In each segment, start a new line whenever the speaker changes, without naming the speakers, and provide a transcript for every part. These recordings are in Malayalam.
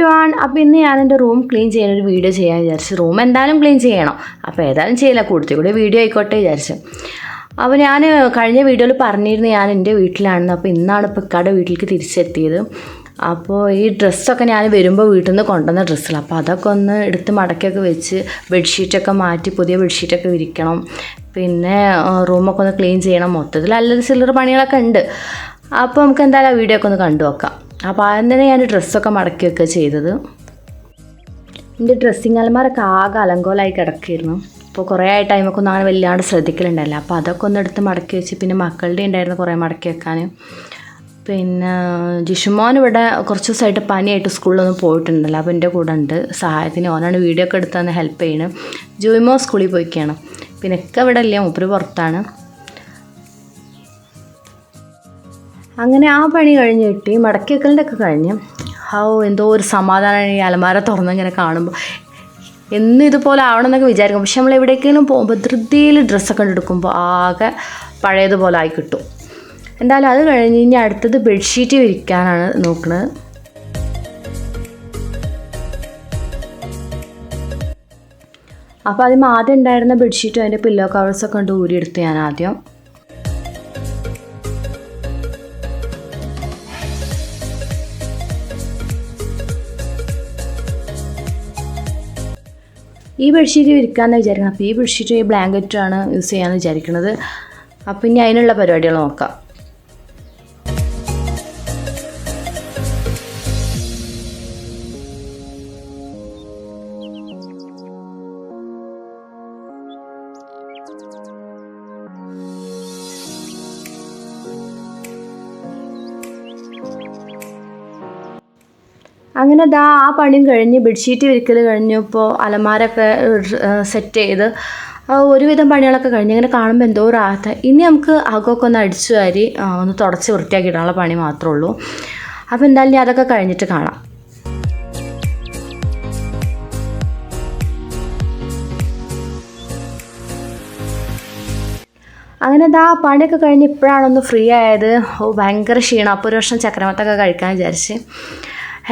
എവരിവൺ, അപ്പോൾ ഇന്ന് ഞാൻ എൻ്റെ റൂം ക്ലീൻ ചെയ്യാനൊരു വീഡിയോ ചെയ്യാൻ വിചാരിച്ചു. റൂം എന്തായാലും ക്ലീൻ ചെയ്യണം, അപ്പോൾ ഏതായാലും ചെയ്യില്ല, കൂടെ വീഡിയോ ആയിക്കോട്ടെ വിചാരിച്ചു. അപ്പോൾ ഞാൻ കഴിഞ്ഞ വീഡിയോയിൽ പറഞ്ഞിരുന്നു ഞാൻ എൻ്റെ വീട്ടിലാണെന്ന്. അപ്പോൾ ഇന്നാണ് ഇപ്പോൾ ഇക്കാടെ വീട്ടിലേക്ക് തിരിച്ചെത്തിയത്. അപ്പോൾ ഈ ഡ്രസ്സൊക്കെ ഞാൻ വരുമ്പോൾ വീട്ടിൽ നിന്ന് കൊണ്ടുവന്ന ഡ്രസ്സുകൾ, അപ്പോൾ അതൊക്കെ ഒന്ന് എടുത്ത് മടക്കിയൊക്കെ വെച്ച് ബെഡ്ഷീറ്റൊക്കെ മാറ്റി പുതിയ ബെഡ്ഷീറ്റൊക്കെ വിരിക്കണം. പിന്നെ റൂമൊക്കെ ഒന്ന് ക്ലീൻ ചെയ്യണം. മൊത്തത്തിൽ അല്ലറ ചില്ലറ പണികളൊക്കെ ഉണ്ട്. അപ്പോൾ നമുക്ക് എന്തായാലും ആ വീഡിയോ ഒക്കെ ഒന്ന് കണ്ടു നോക്കാം. അപ്പോൾ ആദ്യം തന്നെ ഞാൻ ഡ്രസ്സൊക്കെ മടക്കി വെക്കുക ചെയ്തത്. എൻ്റെ ഡ്രസ്സിങ് അലമാരൊക്കെ ആകെ അലങ്കോലമായി കിടക്കുകയായിരുന്നു. അപ്പോൾ കുറേ ടൈമൊക്കെ ഒന്നും അങ്ങനെ വല്ലാണ്ട് ശ്രദ്ധിക്കലുണ്ടല്ലോ. അപ്പോൾ അതൊക്കെ ഒന്ന് എടുത്ത് മടക്കി വെച്ച്, പിന്നെ മക്കളുടെ ഉണ്ടായിരുന്നു കുറേ മടക്കി വെക്കാൻ. പിന്നെ ജിഷുമോൻ ഇവിടെ കുറച്ച് ദിവസമായിട്ട് പനിയായിട്ട് സ്കൂളിലൊന്നും പോയിട്ടുണ്ടല്ലോ, അപ്പോൾ എൻ്റെ കൂടെ ഉണ്ട് സഹായത്തിന്. ഓനാണ് വീഡിയോ ഒക്കെ എടുത്ത് തന്നെ ഹെൽപ്പ് ചെയ്യണം. ജോയിമോ സ്കൂളിൽ പോയിക്കുകയാണ്. പിന്നെ ഒക്കെ ഇവിടെ ഇല്ല, മൂപ്പര് പുറത്താണ്. അങ്ങനെ ആ പണി കഴിഞ്ഞ് കിട്ടി, മടക്കി വെക്കലിൻ്റെ ഒക്കെ കഴിഞ്ഞ്. എന്തോ ഒരു സമാധാനമാണ് ഈ അലമാര തുറന്നിങ്ങനെ കാണുമ്പോൾ. എന്നും ഇതുപോലെ ആവണം എന്നൊക്കെ വിചാരിക്കും. പക്ഷെ നമ്മൾ എവിടേക്കെങ്കിലും പോകുമ്പോൾ ധൃതിയിൽ ഡ്രസ്സൊക്കെ എടുക്കുമ്പോൾ ആകെ പഴയതുപോലെ ആയി കിട്ടും. എന്തായാലും അത് കഴിഞ്ഞ് ഇനി അടുത്തത് ബെഡ്ഷീറ്റ് വിരിക്കാനാണ് നോക്കുന്നത്. അപ്പോൾ അതിന് ആദ്യം ഉണ്ടായിരുന്ന ബെഡ്ഷീറ്റും അതിൻ്റെ പില്ലോ കവേഴ്സൊക്കെ കൊണ്ട് ഊരിയെടുത്ത് ഞാൻ ആദ്യം. ഈ ബെഡ്ഷീറ്റ് വിരിക്കാമെന്ന് വിചാരിക്കണം. അപ്പോൾ ഈ ബെഡ്ഷീറ്റ് ഈ ബ്ലാങ്കറ്റാണ് യൂസ് ചെയ്യാമെന്ന് വിചാരിക്കുന്നത്. അപ്പോൾ ഇനി അതിനുള്ള പരിപാടികൾ നോക്കാം. അങ്ങനെ ആ പണിയും കഴിഞ്ഞ് ബെഡ്ഷീറ്റ് വിരിക്കൽ കഴിഞ്ഞപ്പോൾ അലമാരൊക്കെ സെറ്റ് ചെയ്ത് ഒരുവിധം പണികളൊക്കെ കഴിഞ്ഞ് ഇങ്ങനെ കാണുമ്പോൾ എന്തോ റാഹത്ത്. ഇനി നമുക്ക് അകമൊക്കെ ഒന്ന് അടിച്ചു വാരി ഒന്ന് തുടച്ച് വൃത്തിയാക്കിയിടാനുള്ള പണി മാത്രമേ ഉള്ളൂ. അപ്പോൾ എന്തായാലും അതൊക്കെ കഴിഞ്ഞിട്ട് കാണാം. അങ്ങനെ പണിയൊക്കെ കഴിഞ്ഞ് ഇപ്പോഴാണൊന്ന് ഫ്രീ ആയത്. ഭയങ്കര ക്ഷീണം. അപ്പോൾ ഒരു വർഷം ചക്രമത്തൊക്കെ കഴിക്കാൻ വിചാരിച്ച്.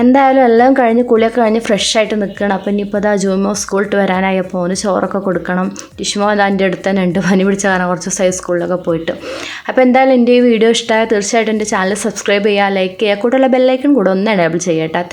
എന്തായാലും എല്ലാം കഴിഞ്ഞ് കുളിയൊക്കെ കഴിഞ്ഞ് ഫ്രഷ് ആയിട്ട് നിൽക്കണം. അപ്പോൾ ഇനിയിപ്പോൾ ജോമോ സ്കൂളിട്ട് വരാനായപ്പോൾ ഓന് ചോറൊക്കെ കൊടുക്കണം. ജിഷ്മോ എൻ്റെ അടുത്ത് തന്നെ ഉണ്ട്, പനി പിടിച്ച കാരണം കുറച്ച് ദിവസമായി സ്കൂളിലൊക്കെ പോയിട്ട്. അപ്പോൾ എന്തായാലും എൻ്റെ ഈ വീഡിയോ ഇഷ്ടമായ തീർച്ചയായിട്ടും എൻ്റെ ചാനൽ സബ്സ്ക്രൈബ് ചെയ്യുക, ലൈക്ക് ചെയ്യുക, കൂടെയുള്ള ബെല്ലൈക്കൺ കൂടെ ഒന്ന് എനേബിൾ ചെയ്യട്ടെ.